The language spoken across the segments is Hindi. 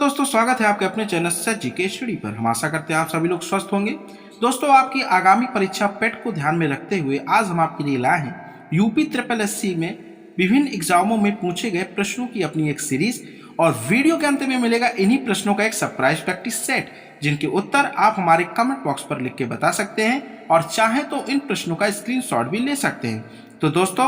दोस्तों स्वागत है आपके अपने चैनल सच जीके स्टडी पर। हम आशा करते हैं आप सभी लोग स्वस्थ होंगे। दोस्तों आपकी आगामी परीक्षा पेट को ध्यान में रखते हुए आज हम आपके लिए लाए हैं यूपी ट्रिपल एससी में विभिन्न एग्जामों में पूछे गए प्रश्नों की अपनी एक सीरीज, और वीडियो के अंत में मिलेगा इन्हीं प्रश्नों का एक सरप्राइज प्रैक्टिस सेट, जिनके उत्तर आप हमारे कमेंट बॉक्स पर लिख के बता सकते हैं और चाहें तो इन प्रश्नों का स्क्रीनशॉट भी ले सकते हैं। तो दोस्तों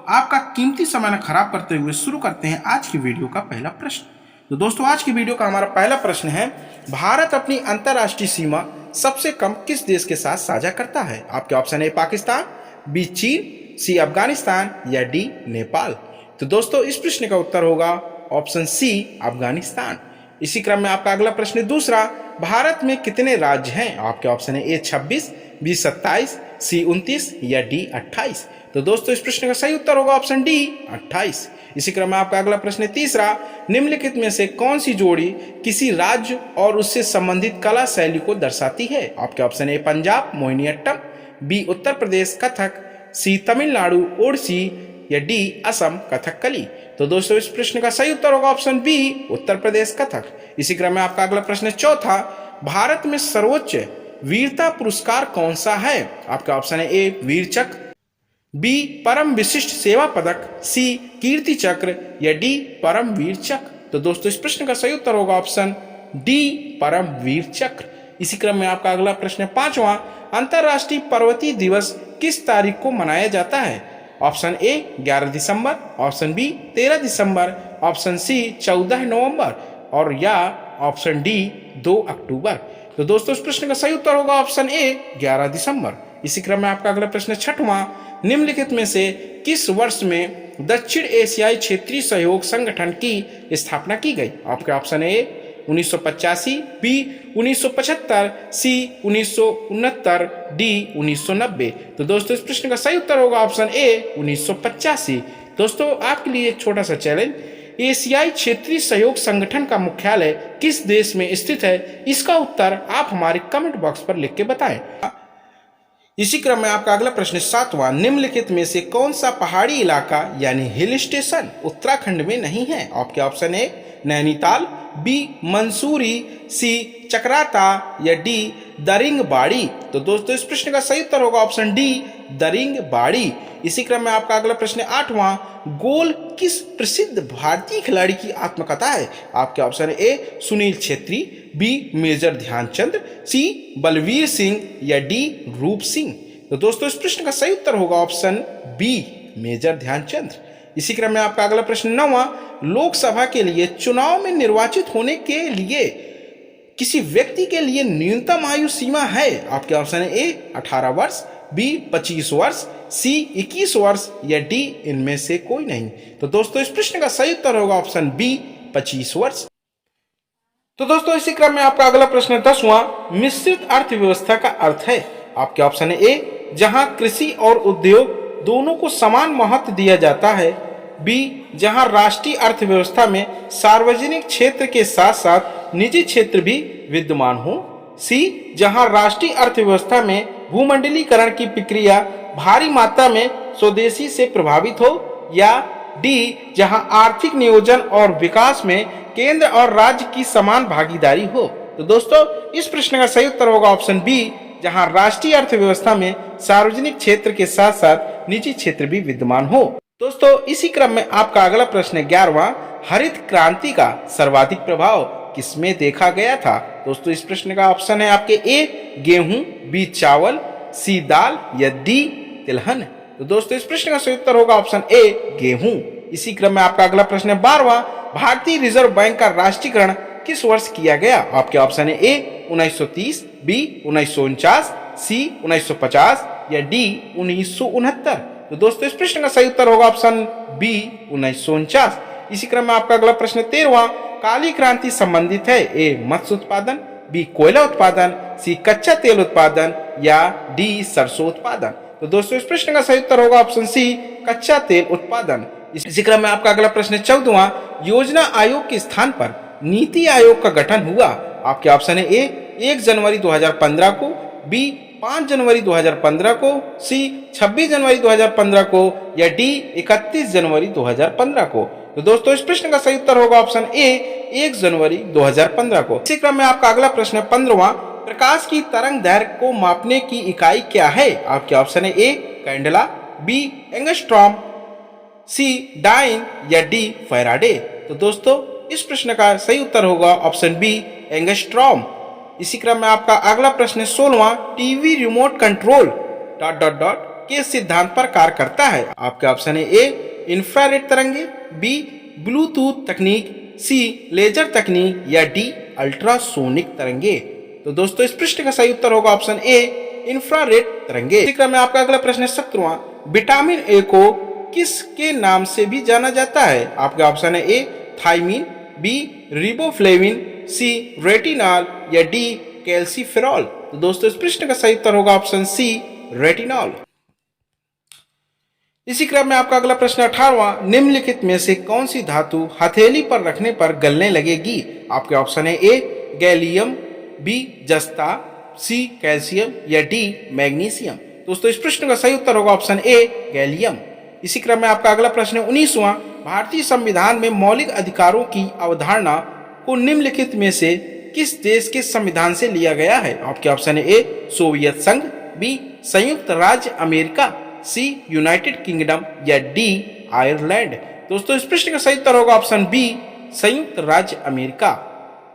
आपका कीमती समय न खराब करते हुए शुरू करते हैं आज की वीडियो का पहला प्रश्न। तो दोस्तों आज की वीडियो का हमारा पहला प्रश्न है, भारत अपनी अंतरराष्ट्रीय सीमा सबसे कम किस देश के साथ साझा करता है? आपके ऑप्शन ए पाकिस्तान, बी चीन, सी अफगानिस्तान या डी नेपाल। तो दोस्तों इस प्रश्न का उत्तर होगा ऑप्शन सी अफगानिस्तान। इसी क्रम में आपका अगला प्रश्न दूसरा, भारत में कितने राज्य हैं? आपके ऑप्शन है ए 26, बी 27, सी 29 या डी 28। तो दोस्तों इस प्रश्न का सही उत्तर होगा ऑप्शन डी 28। इसी क्रम में आपका अगला प्रश्न तीसरा, निम्नलिखित में से कौन सी जोड़ी किसी राज्य और उससे संबंधित कला शैली को दर्शाती है? आपके option A Punjab Mohiniyattam, B Uttar Pradesh Kathak, C Tamil Nadu Odissi या डी असम कथकली। तो दोस्तों इस प्रश्न का सही उत्तर होगा ऑप्शन बी उत्तर प्रदेश कथक। इसी क्रम में आपका अगला प्रश्न चौथा, भारत में सर्वोच्च वीरता पुरस्कार कौन सा है? आपका ऑप्शन है ए वीर चक्र, बी परम विशिष्ट सेवा पदक, सी कीर्ति चक्र या डी परम वीर चक्र। तो दोस्तों इस प्रश्न का सही उत्तर होगा ऑप्शन डी परम वीर चक्र। इसी क्रम में आपका अगला प्रश्न पांचवा, अंतरराष्ट्रीय पर्वतीय दिवस किस तारीख को मनाया जाता है? ऑप्शन ए 11 दिसंबर, ऑप्शन बी 13 दिसंबर, ऑप्शन सी 14 नवंबर और या ऑप्शन डी 2 अक्टूबर। तो दोस्तों इस प्रश्न का सही उत्तर होगा ऑप्शन ए 11 दिसंबर। इसी क्रम में आपका अगला प्रश्न छठवां, निम्नलिखित में से किस वर्ष में दक्षिण एशियाई क्षेत्रीय सहयोग संगठन की स्थापना की गई? आपके option A 1985, B 1975, C 1969, D 1990। तो दोस्तों इस प्रश्न का सही उत्तर होगा ऑप्शन ए 1985। दोस्तों आपके लिए एक छोटा सा चैलेंज, एशियाई क्षेत्रीय सहयोग संगठन का मुख्यालय किस देश में स्थित है? इसका उत्तर आप हमारे कमेंट बॉक्स पर लिख के बताएं। इसी क्रम में आपका अगला प्रश्न सातवां, निम्नलिखित में से कौन सा पहाड़ी इलाका यानी हिल स्टेशन उत्तराखंड में नहीं है? आपके option A Nainital, B Mussoorie, C Chakrata या डी दरिंगबाड़ी। तो दोस्तों इस प्रश्न का सही उत्तर होगा ऑप्शन डी दरिंगबाड़ी। इसी क्रम में आपका अगला प्रश्न आठवां, गोल किस प्रसिद्ध भारतीय खिलाड़ी की आत्मकथा है? आपके option A Sunil Chhetri, B major Dhyan Chand, C Balbir Singh या डी रूप सिंह। तो दोस्तों इस प्रश्न का सही उत्तर होगा ऑप्शन बी मेजर ध्यानचंद। इसी क्रम में आपका अगला प्रश्न नौवां, लोकसभा के लिए चुनाव में निर्वाचित होने के लिए किसी व्यक्ति के लिए न्यूनतम आयु सीमा है? आपके ऑप्शन है ए 18 वर्ष, बी 25 वर्ष, सी 21 वर्ष या डी इनमें से कोई नहीं। तो दोस्तों इस प्रश्न का सही उत्तर होगा ऑप्शन बी 25 वर्ष। तो दोस्तों इसी क्रम में आपका अगला प्रश्न 10वां, मिश्रित अर्थव्यवस्था का अर्थ है? आपके ऑप्शन है ए जहां कृषि और उद्योग दोनों को समान महत्व दिया जाता है, बी जहां राष्ट्रीय अर्थव्यवस्था में सार्वजनिक क्षेत्र के साथ साथ निजी क्षेत्र भी विद्यमान हो, सी जहां राष्ट्रीय अर्थव्यवस्था में भूमंडलीकरण की प्रक्रिया भारी मात्रा में स्वदेशी से प्रभावित हो, या डी जहां आर्थिक नियोजन और विकास में केंद्र और राज्य की समान भागीदारी हो। तो दोस्तों इस प्रश्न का सही उत्तर होगा ऑप्शन बी जहां राष्ट्रीय अर्थव्यवस्था में सार्वजनिक क्षेत्र के साथ साथ निजी क्षेत्र भी विद्यमान हो। दोस्तों इसी क्रम में आपका अगला प्रश्न 11वां, हरित क्रांति का सर्वाधिक प्रभाव किसमें देखा गया था? दोस्तों इस प्रश्न का ऑप्शन है आपके ए गेहूं, बी चावल, सी दाल या डी तिलहन। तो दोस्तों इस प्रश्न का सही उत्तर होगा ऑप्शन ए गेहूं। इसी क्रम में आपका अगला प्रश्न 12वां, भारतीय रिजर्व बैंक का राष्ट्रीयकरण किस वर्ष किया गया? आपके ऑप्शन है ए 1930, बी 1949, सी 1950 या डी 1969। तो दोस्तों इस प्रश्न का सही उत्तर होगा ऑप्शन बी 1949। इसी क्रम में आपका अगला प्रश्न 13वां, काली क्रांति संबंधित है? ए मत्स्य उत्पादन, बी कोयला उत्पादन, सी कच्चा तेल उत्पादन या डी सरसों उत्पादन। तो दोस्तों इस प्रश्न का सही उत्तर होगा ऑप्शन सी कच्चा तेल उत्पादन। इसी क्रम में आपका अगला प्रश्न 14वां, योजना आयोग के स्थान पर नीति आयोग का गठन हुआ? आपके ऑप्शन है ए 1 जनवरी 2015 को, बी 5 जनवरी 2015 को, सी 26 जनवरी 2015 को या डी 31 जनवरी 2015 को। तो दोस्तों इस प्रश्न का सही उत्तर होगा ऑप्शन ए 1 जनवरी 2015 को। इसी क्रम में आपका अगला प्रश्न है 15वां, प्रकाश की तरंग दैर्घ्य को मापने की इकाई क्या है? आपके ऑप्शन है ए कैंडेला, बी एंगस्ट्रॉम, सी डाइन या डी फैराडे। तो दोस्तों इस प्रश्न का सही उत्तर होगा ऑप्शन बी एंगस्ट्रॉम। इसी क्रम में आपका अगला प्रश्न 16वां, टीवी रिमोट कंट्रोल ... के सिद्धांत पर कार्य करता है? आपके ऑप्शन है ए इंफ्रारेड तरंगे, बी ब्लूटूथ तकनीक, सी लेजर तकनीक या डी अल्ट्रासोनिक तरंगे। तो दोस्तों इस प्रश्न का सही उत्तर होगा ऑप्शन ए इंफ्रारेड तरंगे। इसी क्रम में आपका अगला प्रश्न है 17वां, विटामिन ए को किसके नाम से भी जाना जाता है? आपके ऑप्शन है ए थायमीन, बी रिबोफ्लेविन, सी रेटिनॉल या डी कैल्सीफेरॉल। तो दोस्तों इस प्रश्न का सही उत्तर होगा ऑप्शन सी रेटिनॉल। इसी क्रम में आपका अगला प्रश्न 18वां, निम्नलिखित में से कौन सी धातु हथेली पर रखने पर गलने लगेगी? आपके ऑप्शन है ए गैलियम, बी जस्ता, सी कैल्शियम या डी मैग्नीशियम। दोस्तों इस प्रश्न का सही उत्तर होगा ऑप्शन ए गैलियम। इसी क्रम में आपका अगला प्रश्न 19वां, भारतीय संविधान में मौलिक अधिकारों की अवधारणा को निम्नलिखित में से किस देश के संविधान से लिया गया है? आपके ऑप्शन है ए सोवियत संघ, बी संयुक्त राज्य अमेरिका, सी यूनाइटेड किंगडम या डी आयरलैंड। दोस्तों इस प्रश्न का सही उत्तर होगा ऑप्शन बी संयुक्त राज्य अमेरिका।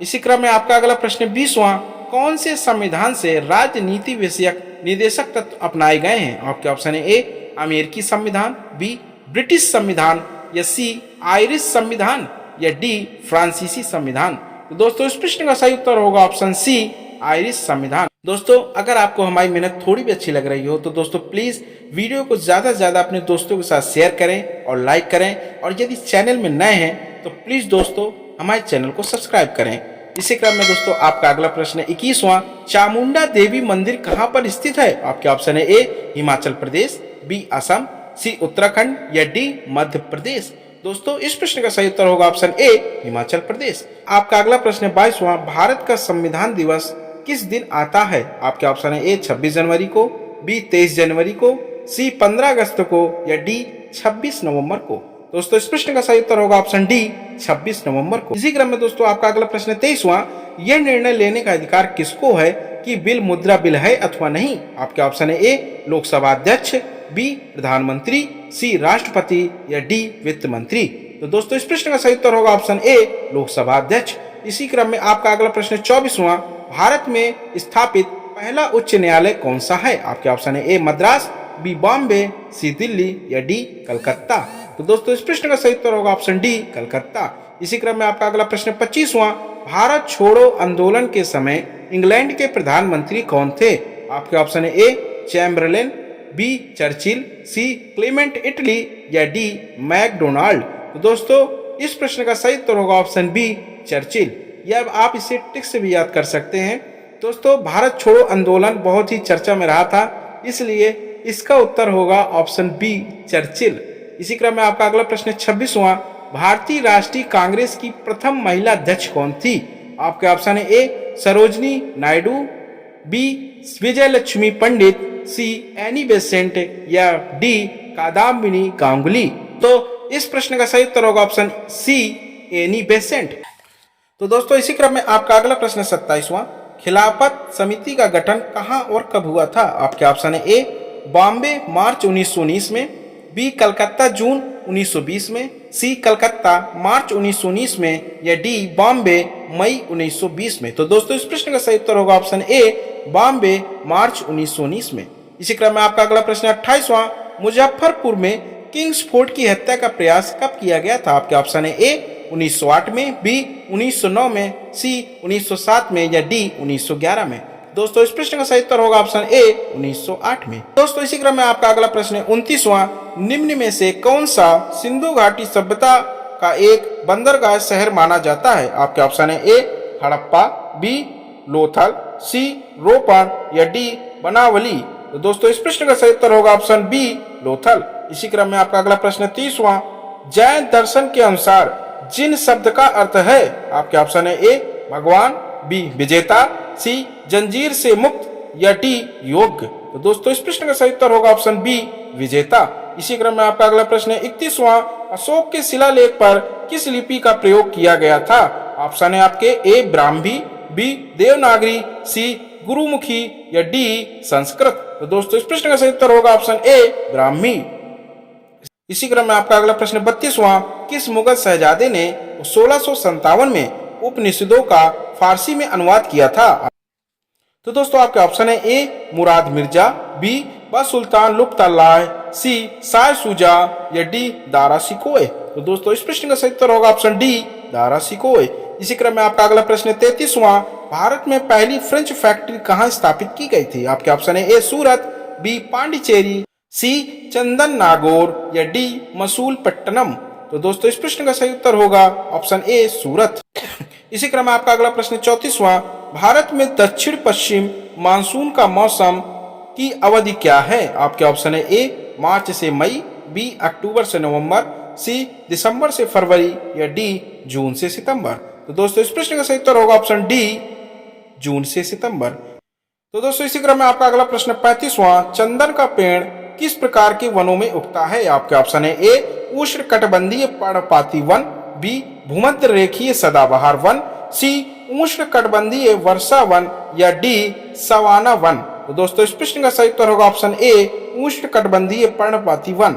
इसी क्रम में आपका अगला प्रश्न 20वां, कौन से संविधान से राजनीति विषयक निर्देशक तत्व अपनाए गए हैं? आपके ऑप्शन है ए अमेरिकी संविधान, बी ब्रिटिश संविधान या सी आयरिश संविधान या डी फ्रांसीसी संविधान। तो दोस्तों इस प्रश्न का सही उत्तर होगा ऑप्शन सी आयरिश संविधान। दोस्तों अगर आपको हमारी मेहनत थोड़ी भी अच्छी लग रही हो तो दोस्तों प्लीज वीडियो को ज्यादा से ज्यादा अपने दोस्तों के साथ शेयर करें और लाइक करें, और यदि चैनल में नए हैं तो प्लीज दोस्तों हमारे चैनल को सब्सक्राइब करें। इसी क्रम में दोस्तों आपका अगला प्रश्न 21वां, चामुंडा देवी मंदिर कहाँ पर स्थित है? आपके ऑप्शन है ए हिमाचल प्रदेश, बी असम, सी उत्तराखंड या डी मध्य प्रदेश। दोस्तों इस प्रश्न का सही उत्तर होगा ऑप्शन ए हिमाचल प्रदेश। आपका अगला प्रश्न 22वां, भारत का संविधान दिवस किस दिन आता है? आपके ऑप्शन है ए 26 जनवरी को, बी 23 जनवरी को, सी 15 अगस्त को या डी 26 नवंबर को। दोस्तों इस प्रश्न का सही उत्तर होगा ऑप्शन डी 26 नवंबर को। इसी क्रम में दोस्तों आपका अगला प्रश्न 23वां, यह निर्णय लेने का अधिकार किसको है कि बिल मुद्रा बिल है अथवा नहीं? आपके ऑप्शन है ए लोकसभा अध्यक्ष, बी प्रधानमंत्री, सी राष्ट्रपति या डी वित्त मंत्री। तो दोस्तों इस प्रश्न का सही उत्तर होगा ऑप्शन ए लोकसभा अध्यक्ष। इसी क्रम में आपका अगला प्रश्न 24वां, भारत में स्थापित पहला उच्च न्यायालय कौन सा है? आपके ऑप्शन है ए मद्रास, बी बॉम्बे, सी दिल्ली या डी कलकत्ता। तो दोस्तों इस प्रश्न का सही उत्तर होगा ऑप्शन डी कलकत्ता। इसी क्रम में आपका अगला प्रश्न 25वां, भारत छोड़ो आंदोलन के समय इंग्लैंड के प्रधानमंत्री कौन थे? आपके ऑप्शन है ए चैम्बरलेन, बी चर्चिल, सी क्लेमेंट इटली या डी मैकडोनाल्ड। तो दोस्तों इस प्रश्न का सही उत्तर होगा ऑप्शन बी चर्चिल। या आप इसे टिक से भी याद कर सकते हैं। दोस्तों भारत छोड़ो आंदोलन बहुत ही चर्चा में रहा था, इसलिए इसका उत्तर होगा ऑप्शन बी चर्चिल। इसी क्रम में आपका अगला प्रश्न 26वां, भारतीय राष्ट्रीय कांग्रेस की प्रथम महिला अध्यक्ष कौन थी? आपके ऑप्शन है ए सरोजनी नायडू, बी विजय लक्ष्मी पंडित, सी एनी बेसेंट या डी कादम्बिनी गांगुली। तो इस प्रश्न का सही उत्तर होगा ऑप्शन सी एनी बेसेंट। तो दोस्तों इसी क्रम में आपका अगला प्रश्न 27वां, खिलाफत समिति का गठन कहां और कब हुआ था? आपके ऑप्शन है ए बॉम्बे मार्च 1919 में, बी कलकत्ता जून 1920 में, सी कलकत्ता मार्च 1919 में या डी बॉम्बे मई 1920 में। तो दोस्तों इस प्रश्न का सही उत्तर होगा ऑप्शन ए बॉम्बे मार्च 1919 में। इसी क्रम में आपका अगला प्रश्न 28वां, मुजफ्फरपुर में किंग्स फोर्ट की हत्या का प्रयास कब किया गया था? आपके ऑप्शन है ए 1908 में, बी 1909 में, सी 1907 में या डी 1911 में। दोस्तों इस प्रश्न का सही उत्तर होगा ऑप्शन ए 1908 में। दोस्तों इसी क्रम में आपका अगला प्रश्न 29वां, निम्न में से कौन सा सिंधु घाटी सभ्यता का एक बंदरगाह शहर माना जाता है? आपके ऑप्शन है ए हड़प्पा, बी लोथल, सी रोपड़ या डी बनावली। तो दोस्तों इस प्रश्न का सही उत्तर होगा ऑप्शन बी लोथल। इसी क्रम में आपका अगला प्रश्न 30वां, जैन दर्शन के अनुसार जिन शब्द का अर्थ है? आपके ऑप्शन है ए भगवान, बी विजेता, सी जंजीर से मुक्त या डी योग्य। तो दोस्तों इस प्रश्न का सही उत्तर होगा ऑप्शन बी विजेता। इसी क्रम में आपका अगला प्रश्न 31वां, अशोक के शिलालेख पर किस लिपि का प्रयोग किया गया था? ऑप्शन है आपके ए ब्राह्मी, बी देवनागरी, सी गुरुमुखी या डी संस्कृत। तो दोस्तों इस प्रश्न का सही उत्तर होगा ऑप्शन ए ब्राह्मी। इसी क्रम में आपका अगला प्रश्न 32वां, किस मुगल शहजादे ने 1657 में उपनिषदों का फारसी में अनुवाद किया था? तो दोस्तों आपके ऑप्शन है ए मुराद मिर्जा, बी सुल्तान लुत्फुल्लाह, सी शाह शुजा या डी दारा शिकोह। तो दोस्तों इस प्रश्न का सही उत्तर होगा ऑप्शन डी दारा शिकोह। इसी क्रम में आपका अगला प्रश्न 33वां, भारत में पहली फ्रेंच फैक्ट्री कहाँ स्थापित की गई थी? आपके ऑप्शन है ए सूरत, बी पांडिचेरी, सी चंदन नागौर या डी मसूलीपट्टनम। तो दोस्तों इस प्रश्न का सही उत्तर होगा ऑप्शन ए सूरत। इसी क्रम में आपका अगला प्रश्न 34वां, भारत में दक्षिण पश्चिम मानसून का मौसम की अवधि क्या है? आपके ऑप्शन है ए मार्च से मई, बी अक्टूबर से नवंबर, सी दिसंबर से फरवरी या डी जून से सितंबर। तो दोस्तों इस प्रश्न का सही उत्तर होगा ऑप्शन डी जून से सितंबर। तो दोस्तों इसी क्रम में आपका अगला प्रश्न 35वां, चंदन का पेड़ किस प्रकार के वनों में उगता है? आपके ऑप्शन है ए उष्णकटिबंधीय पर्णपाती वन, बी भूमध्य रेखीय सदाबहार वन, सी उष्णकटिबंधीय वर्षा वन या डी सवाना वन। तो दोस्तों इस प्रश्न का सही उत्तर होगा ऑप्शन ए उष्णकटिबंधीय पर्णपाती वन।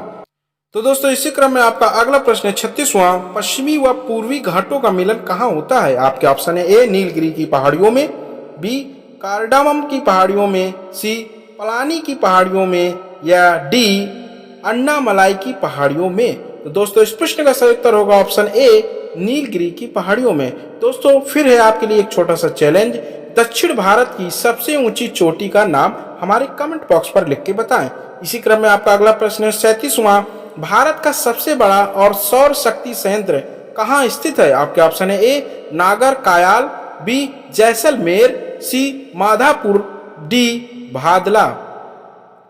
तो दोस्तों इसी क्रम में आपका अगला प्रश्न 36वां, पश्चिमी व पूर्वी घाटों का मिलन कहाँ होता है? आपके ऑप्शन है ए नीलगिरी की पहाड़ियों में, बी कार्डामम की पहाड़ियों में, सी पलानी की पहाड़ियों में या डी अन्नामलाई की पहाड़ियों में। तो दोस्तों इस प्रश्न का सही उत्तर होगा ऑप्शन ए नीलगिरी की पहाड़ियों में। दोस्तों फिर है आपके लिए एक छोटा सा चैलेंज, दक्षिण भारत की सबसे ऊंची चोटी का नाम हमारे कमेंट बॉक्स पर लिख के बताएं। इसी क्रम में आपका अगला प्रश्न है 37वां, भारत का सबसे बड़ा और सौर शक्ति संयंत्र कहाँ स्थित है? आपके ऑप्शन है ए नागर कायाल, बी जैसलमेर, सी माधापुर, डी भादला।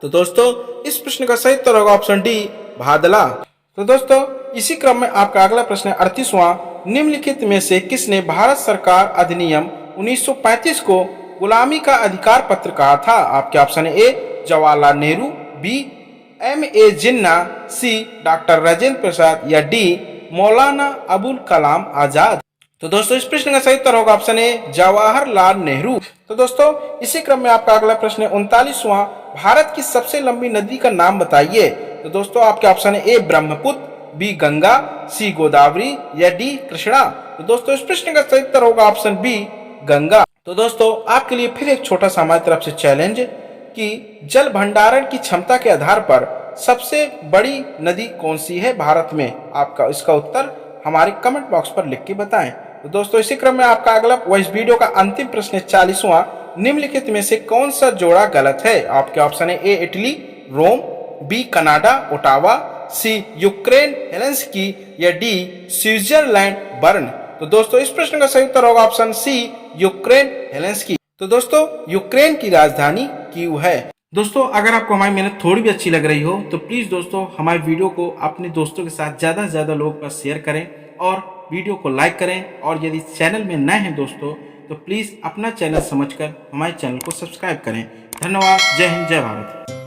तो दोस्तों इस प्रश्न का सही उत्तर होगा ऑप्शन डी भादला। तो दोस्तों इसी क्रम में आपका अगला प्रश्न 38वां, निम्नलिखित में से किसने भारत सरकार अधिनियम 1935 को गुलामी का अधिकार पत्र कहा था? आपके ऑप्शन है ए जवाहरलाल नेहरू, बी M.A. जिन्ना, सी डॉक्टर राजेंद्र प्रसाद या डी मौलाना अबुल कलाम आजाद। तो दोस्तों इस प्रश्न का सही उत्तर होगा ऑप्शन ए जवाहरलाल नेहरू। तो दोस्तों इसी क्रम में आपका अगला प्रश्न 39वां, भारत की सबसे लंबी नदी का नाम बताइए। तो दोस्तों आपके ऑप्शन है ए ब्रह्मपुत्र, बी गंगा, सी गोदावरी या डी कृष्णा। तो दोस्तों इस प्रश्न का सही उत्तर होगा ऑप्शन बी गंगा। तो दोस्तों आपके लिए फिर एक छोटा सा हमारी तरफ से चैलेंज कि जल भंडारण की क्षमता के आधार पर सबसे बड़ी नदी कौन सी है भारत में? आपका इसका उत्तर हमारे कमेंट बॉक्स पर लिख के बताएं। तो दोस्तों इसी क्रम में आपका अगला व इस वीडियो का अंतिम प्रश्न 40वां, निम्नलिखित में से कौन सा जोड़ा गलत है? आपके ऑप्शन है A Italy Rome, B Canada Ottawa, C Ukraine Helsinki या डी स्विट्जरलैंड बर्न। तो दोस्तों इस प्रश्न का सही उत्तर होगा ऑप्शन सी यूक्रेन हेलेंस्की। तो दोस्तों यूक्रेन की राजधानी कीव है। दोस्तों अगर आपको हमारी मेहनत थोड़ी भी अच्छी लग रही हो तो प्लीज दोस्तों हमारे वीडियो को अपने दोस्तों के साथ ज्यादा से ज्यादा लोगों पर शेयर करें और वीडियो को लाइक करें। और यदि चैनल में नए हैं दोस्तों तो प्लीज अपना चैनल समझकर हमारे चैनल को सब्सक्राइब करें। धन्यवाद। जय हिंद, जय भारत।